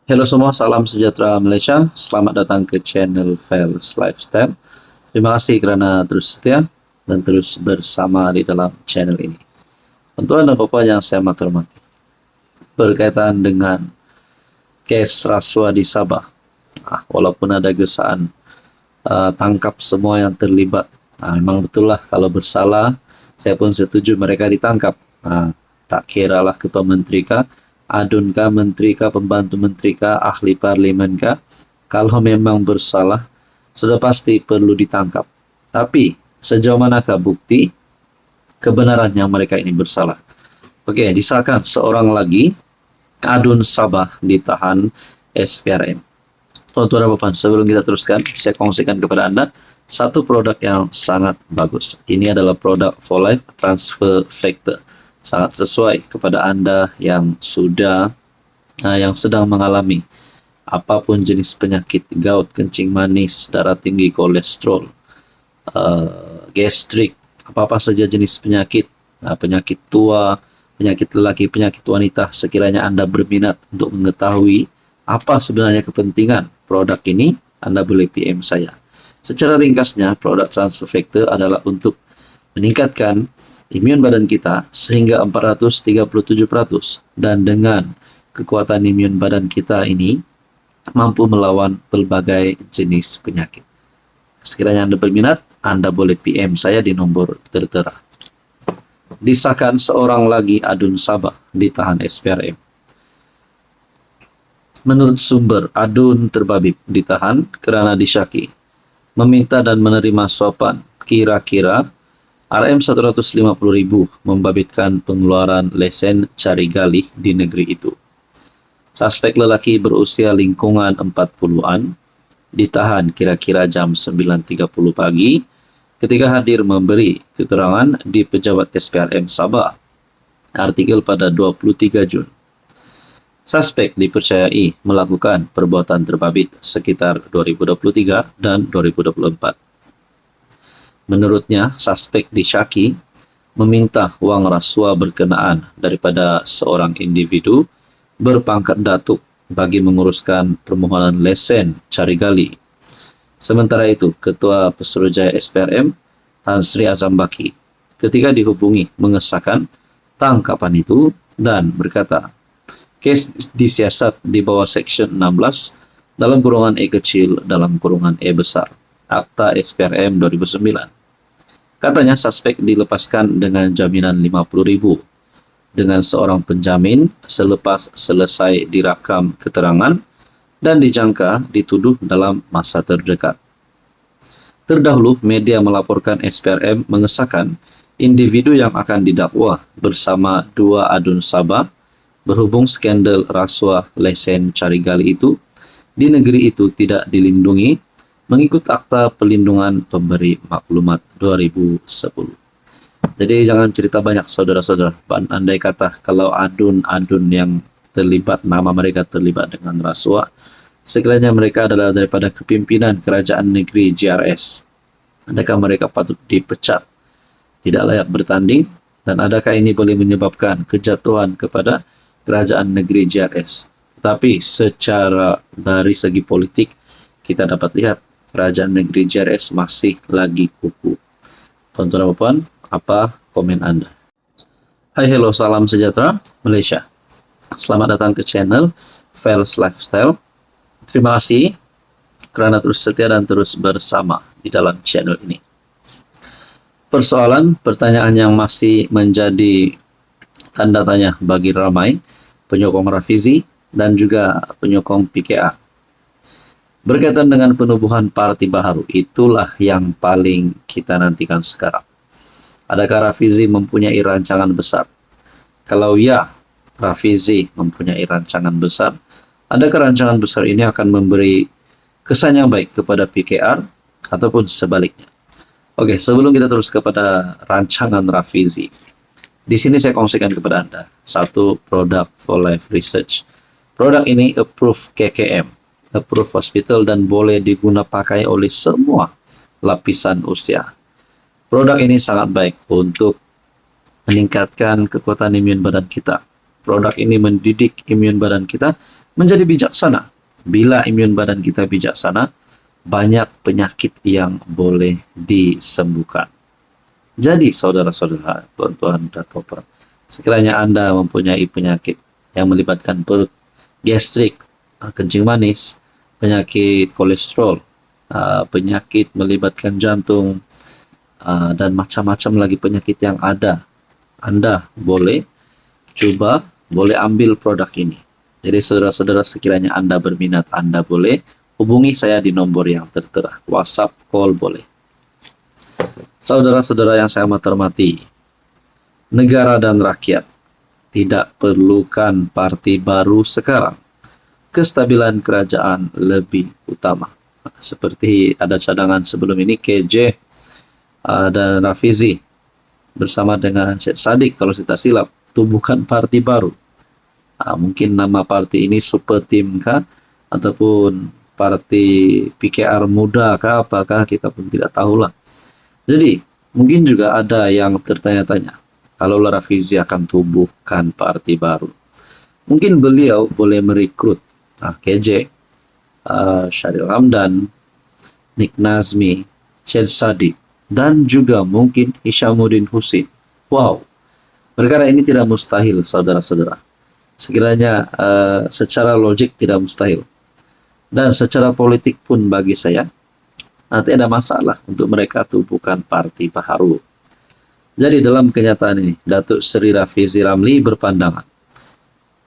Halo semua, salam sejahtera Malaysia. Selamat datang ke channel Fels Lifestyle. Terima kasih kerana terus setia dan terus bersama di dalam channel ini. Tuan dan Bapak yang saya hormati, berkaitan dengan kes rasuah di Sabah, walaupun ada gesaan tangkap semua yang terlibat, memang betul lah kalau bersalah, saya pun setuju mereka ditangkap. Tak kiralah ketua menteri kah, adun kah, menteri kah, pembantu menteri kah, ahli parlimen kah, kalau memang bersalah, sudah pasti perlu ditangkap. Tapi, sejauh manakah bukti kebenarannya mereka ini bersalah? Oke, disahkan seorang lagi, adun Sabah ditahan SPRM. Tuan-tuan dan puan, sebelum kita teruskan, saya kongsikan kepada Anda satu produk yang sangat bagus. Ini adalah produk For Life Transfer Factor. Sangat sesuai kepada Anda yang yang sedang mengalami apapun jenis penyakit, gout, kencing manis, darah tinggi, kolesterol, gastrik, apa-apa saja jenis penyakit, penyakit tua, penyakit lelaki, penyakit wanita, sekiranya Anda berminat untuk mengetahui apa sebenarnya kepentingan produk ini, Anda boleh PM saya. Secara ringkasnya, produk Transfer Factor adalah untuk meningkatkan imun badan kita sehingga 437%, dan dengan kekuatan imun badan kita ini mampu melawan berbagai jenis penyakit. Sekiranya Anda berminat, Anda boleh PM saya di nomor tertera. Disahkan seorang lagi adun Sabah ditahan SPRM. Menurut sumber, adun terbabit ditahan kerana disyaki meminta dan menerima suapan kira-kira RM150,000 membabitkan pengeluaran lesen cari gali di negeri itu. Suspek lelaki berusia lingkungan 40-an ditahan kira-kira jam 9.30 pagi ketika hadir memberi keterangan di Pejabat SPRM Sabah. Artikel pada 23 Jun. Suspek dipercayai melakukan perbuatan terbabit sekitar 2023 dan 2024. Menurutnya, suspek disyaki meminta wang rasuah berkenaan daripada seorang individu berpangkat datuk bagi menguruskan permohonan lesen cari gali. Sementara itu, Ketua Pesuruhjaya SPRM, Tan Sri Azam Baki, ketika dihubungi mengesahkan tangkapan itu dan berkata, kes disiasat di bawah Seksyen 16 dalam kurungan E kecil dalam kurungan E besar, Akta SPRM 2009. Katanya suspek dilepaskan dengan jaminan 50,000 dengan seorang penjamin selepas selesai dirakam keterangan dan dijangka dituduh dalam masa terdekat. Terdahulu, media melaporkan SPRM mengesahkan individu yang akan didakwa bersama dua adun Sabah berhubung skandal rasuah lesen cari gali itu di negeri itu tidak dilindungi mengikut Akta Pelindungan Pemberi Maklumat 2010. Jadi jangan cerita banyak saudara-saudara. Andai kata kalau adun-adun yang terlibat, nama mereka terlibat dengan rasuah, sekiranya mereka adalah daripada kepimpinan kerajaan negeri GRS, adakah mereka patut dipecat, tidak layak bertanding, dan adakah ini boleh menyebabkan kejatuhan kepada kerajaan negeri GRS? Tetapi secara dari segi politik, kita dapat lihat kerajaan negeri GRS masih lagi kukuh. Tuan-tuan dan puan, apa komen Anda? Hai, hello, salam sejahtera Malaysia. Selamat datang ke channel Fels Lifestyle. Terima kasih kerana terus setia dan terus bersama di dalam channel ini. Pertanyaan yang masih menjadi tanda tanya bagi ramai penyokong Rafizi dan juga penyokong PKR. Berkaitan dengan penubuhan parti baru, itulah yang paling kita nantikan sekarang. Adakah Rafizi mempunyai rancangan besar? Kalau ya, Rafizi mempunyai rancangan besar, adakah rancangan besar ini akan memberi kesan yang baik kepada PKR ataupun sebaliknya? Oke, sebelum kita terus kepada rancangan Rafizi, di sini saya kongsikan kepada Anda satu produk For Life Research. Produk ini approved KKM, approved hospital, dan boleh digunakan pakai oleh semua lapisan usia. Produk ini sangat baik untuk meningkatkan kekuatan imun badan kita. Produk ini mendidik imun badan kita menjadi bijaksana. Bila imun badan kita bijaksana, banyak penyakit yang boleh disembuhkan. Jadi saudara-saudara, tuan-tuan dan puan-puan, sekiranya Anda mempunyai penyakit yang melibatkan perut, gastrik, kencing manis, penyakit kolesterol, penyakit melibatkan jantung, dan macam-macam lagi penyakit yang ada, Anda boleh boleh ambil produk ini. Jadi saudara-saudara, sekiranya Anda berminat, Anda boleh hubungi saya di nomor yang tertera. WhatsApp, call boleh. Saudara-saudara yang saya hormati, negara dan rakyat tidak perlukan parti baru sekarang. Kestabilan kerajaan lebih utama. Seperti ada cadangan sebelum ini, KJ dan Rafizi bersama dengan Syed Saddiq, kalau saya tak silap, tubuhkan parti baru. Mungkin nama parti ini Super Team kah, ataupun parti PKR muda kah, apakah, kita pun tidak tahulah. Jadi mungkin juga ada yang tertanya-tanya, kalau Rafizi akan tubuhkan parti baru, mungkin beliau boleh merekrut KJ, Syahril Hamdan, Nik Nazmi, Syed Saddiq, dan juga mungkin Hishamuddin Husin. Wow, perkara ini tidak mustahil, saudara-saudara. Sekiranya secara logik tidak mustahil. Dan secara politik pun bagi saya, nanti ada masalah untuk mereka tubuhkan parti baru. Jadi dalam kenyataan ini, Datuk Seri Rafizi Ramli berpandangan.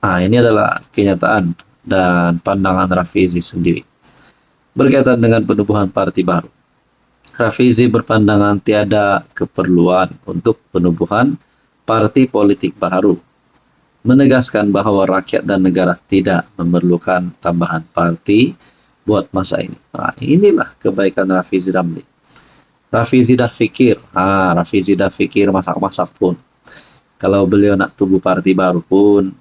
Ini adalah kenyataan dan pandangan Rafizi sendiri. Berkaitan dengan penubuhan parti baru, Rafizi berpandangan tiada keperluan untuk penubuhan parti politik baru, menegaskan bahwa rakyat dan negara tidak memerlukan tambahan parti buat masa ini. Inilah kebaikan Rafizi Ramli. Rafizi dah fikir masak-masak pun. Kalau beliau nak tubuh parti baru pun,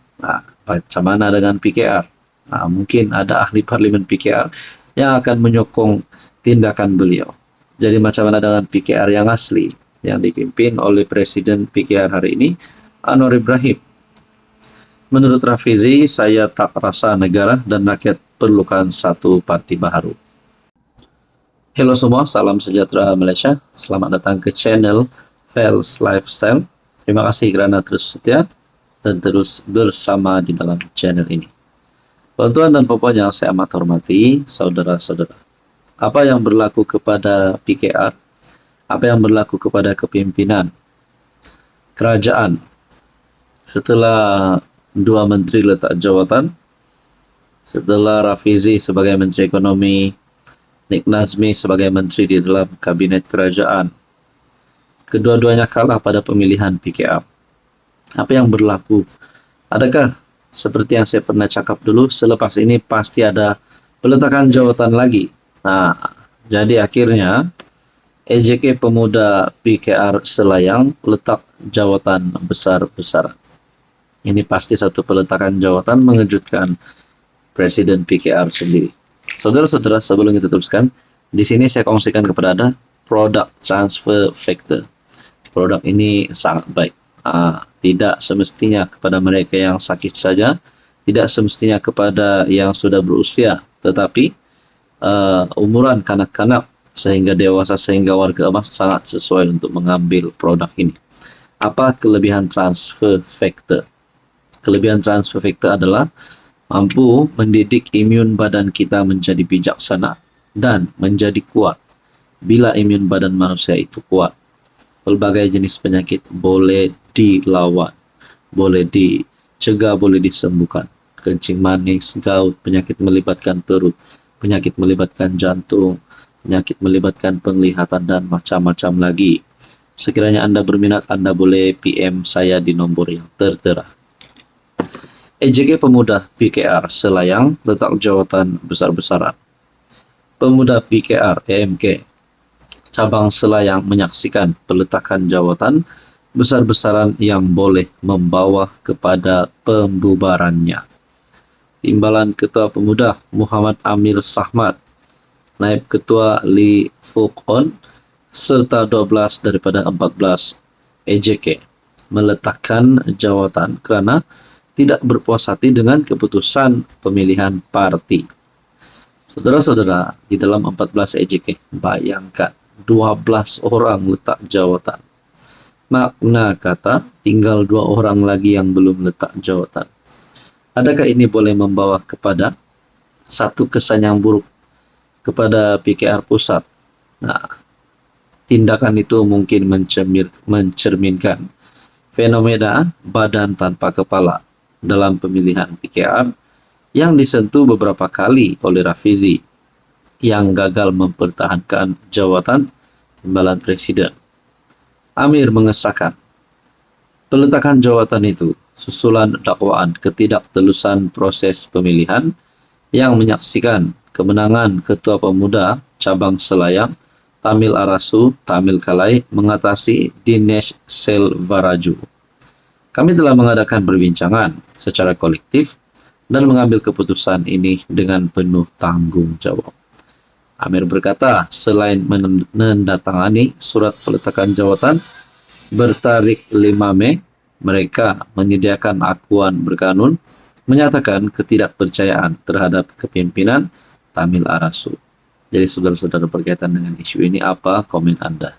macam mana dengan PKR? Mungkin ada ahli parlimen PKR yang akan menyokong tindakan beliau. Jadi macam mana dengan PKR yang asli, yang dipimpin oleh Presiden PKR hari ini, Anwar Ibrahim? Menurut Rafizi, saya tak rasa negara dan rakyat perlukan satu parti baru. Hello semua, salam sejahtera Malaysia. Selamat datang ke channel Fels Lifestyle. Terima kasih kerana terus setia dan terus bersama di dalam channel ini. Tuan-tuan dan puan-puan yang saya amat hormati, saudara-saudara, apa yang berlaku kepada PKR, apa yang berlaku kepada kepimpinan kerajaan setelah dua menteri letak jawatan, setelah Rafizi sebagai Menteri Ekonomi, Nik Nazmi sebagai Menteri di dalam Kabinet Kerajaan, kedua-duanya kalah pada pemilihan PKR. Apa yang berlaku? Adakah seperti yang saya pernah cakap dulu, selepas ini pasti ada peletakan jawatan lagi? Jadi akhirnya EJK Pemuda PKR Selayang letak jawatan besar-besaran. Ini pasti satu peletakan jawatan mengejutkan Presiden PKR sendiri. Saudara-saudara, sebelum kita teruskan, di sini saya kongsikan kepada Anda produk transfer factor. Produk ini sangat baik. Tidak semestinya kepada mereka yang sakit saja, tidak semestinya kepada yang sudah berusia, tetapi umuran kanak-kanak sehingga dewasa, sehingga warga emas sangat sesuai untuk mengambil produk ini. Apa kelebihan transfer factor? Kelebihan transfer factor adalah mampu mendidik imun badan kita menjadi bijaksana dan menjadi kuat. Bila imun badan manusia itu kuat, pelbagai jenis penyakit boleh dilawan, boleh dicegah, boleh disembuhkan. Kencing manis, gout, penyakit melibatkan perut, penyakit melibatkan jantung, penyakit melibatkan penglihatan, dan macam-macam lagi. Sekiranya Anda berminat, Anda boleh PM saya di nomor yang tertera. EJK Pemuda PKR Selayang letak jawatan besar-besaran. Pemuda PKR EMK cabang Selayang menyaksikan peletakan jawatan besar-besaran yang boleh membawa kepada pembubarannya. Timbalan Ketua Pemuda Muhammad Amir Sahmat, Naib Ketua Lee Fuk On, serta 12 daripada 14 EJK meletakkan jawatan kerana tidak berpuas hati dengan keputusan pemilihan parti. Saudara-saudara, di dalam 14 EJK, bayangkan 12 orang letak jawatan. Makna kata, tinggal 2 orang lagi yang belum letak jawatan. Adakah ini boleh membawa kepada satu kesan yang buruk kepada PKR pusat? Nah, tindakan itu mungkin mencerminkan fenomena badan tanpa kepala dalam pemilihan PKR yang disentuh beberapa kali oleh Rafizi yang gagal mempertahankan jawatan timbalan presiden. Amir mengesahkan peletakan jawatan itu susulan dakwaan ketidaktelusan proses pemilihan yang menyaksikan kemenangan Ketua Pemuda Cabang Selayang Tamil Arasu Tamil Kalai mengatasi Dinesh Selvaraju. Kami telah mengadakan perbincangan secara kolektif dan mengambil keputusan ini dengan penuh tanggung jawab. Amir berkata, selain menandatangani surat peletakan jawatan bertarik 5 Mei, mereka menyediakan akuan berkanun menyatakan ketidakpercayaan terhadap kepimpinan Tamil Arasu. Jadi saudara-saudara, berkaitan dengan isu ini, apa komen Anda?